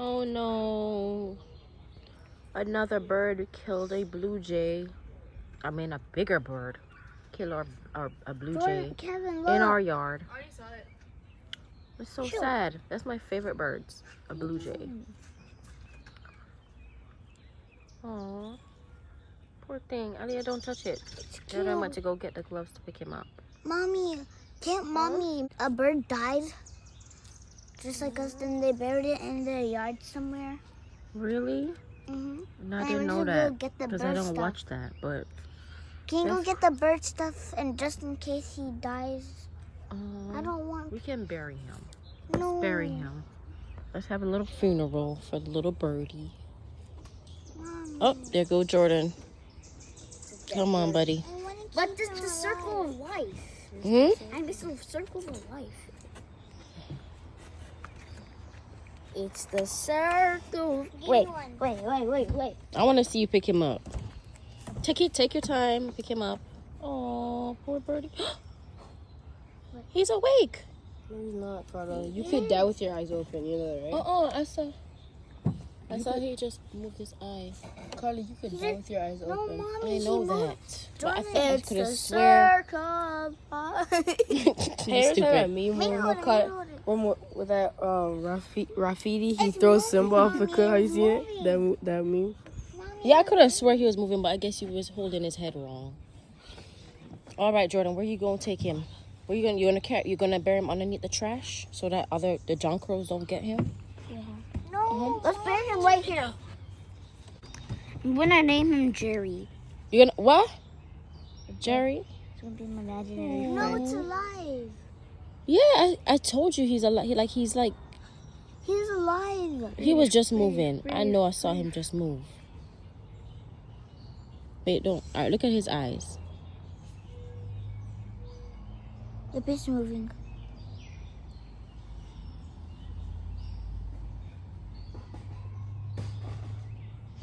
Oh no. Another bird killed a blue jay. I mean, a bigger bird killed a blue jay Kevin, in our yard. I already saw it. It's so sad. That's my favorite birds, a blue jay. Aw, poor thing. Aaliyah, don't touch it. Jordan went to go get the gloves to pick him up. Mommy, a bird died just like us, then they buried it in their yard somewhere. Really? Mm-hmm. No, I didn't know that because I don't watch that. But can you go get the bird stuff, and just in case he dies? I don't want. We can bury him. No. Let's bury him. Let's have a little funeral for the little birdie. Mommy. Oh, there goes Jordan. Come on, buddy. But this is the circle of life. I miss the circle of life. It's the circle. Wait. I want to see you pick him up. Take your time. Pick him up. Oh, poor birdie. He's awake. No, he's not, Carla. You could die with your eyes open, you know that, right? I saw he just moved his eye. Carla, you could die with your eyes No, open. Mommy, I know that. But I think I could have the swear. circle of life. Hey, ever seen that Stupid. meme Hold it. with that graffiti? He throws Simba off the cliff. Have you seen it? That meme? Yeah, I could have swear he was moving, but I guess he was holding his head wrong. All right, Jordan, where you gonna take him? Where you're gonna bury him underneath the trash so that the junk crows don't get him? No, let's bury him right here. I'm gonna name him Jerry. You gonna what? Jerry? It's gonna be my imaginary friend. No, it's alive. Yeah, I told you he's alive. He's like He's alive. he was just moving. I know I saw him just move. Wait, don't. All right, look at his eyes. The bit's moving.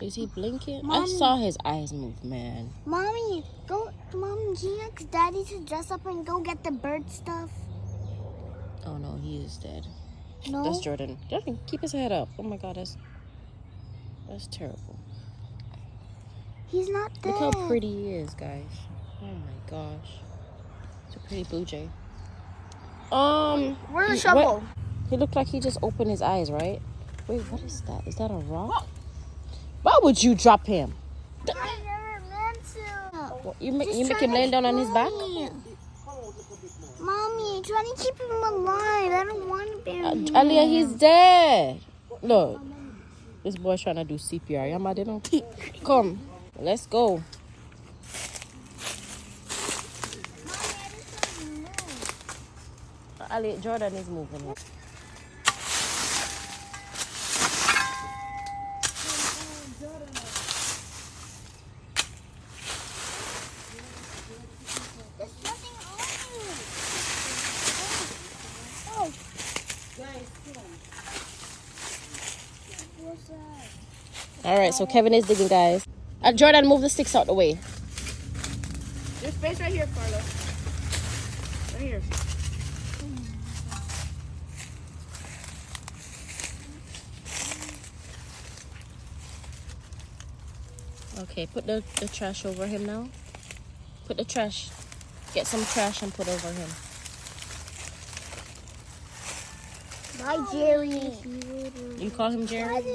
Is he blinking? I Mommy. saw his eyes move, man. Mommy, can you ask Daddy to dress up and go get the bird stuff? Oh no, he is dead. No. That's Jordan. Jordan, keep his head up. Oh my God, that's terrible. He's not dead. Look how pretty he is, guys. Oh my gosh, it's a pretty blue jay. Where's the shovel? He looked like he just opened his eyes, right? Wait, what is that? Is that a rock? Why would you drop him? I never meant to. You make him lay down on his back? Mommy, trying to keep him alive. I don't want to bury him. Aaliyah, he's dead. Look, this boy's trying to do CPR. Y'all mad, don't? Come, let's go. Aaliyah, Jordan is moving. All right, so Kevin is digging, guys. Jordan, move the sticks out the way. There's space right here, Carla. Right here. Okay, put the trash over him now. Put the trash. Get some trash and put over him. Bye, Jerry. You call him Jerry? Why didn't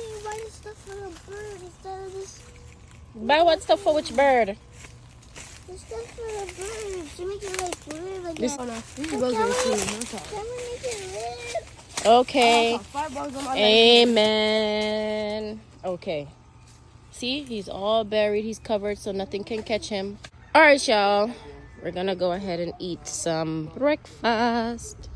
you buy the stuff for the bird instead of this? Buy what stuff for which bird? The stuff for the bird to make it like live again. This- Oh, no. You can go to the scene. Can we make it live? Okay. $5 on my Amen. Okay. See, he's all buried. He's covered so nothing can catch him. All right, y'all. We're going to go ahead and eat some breakfast.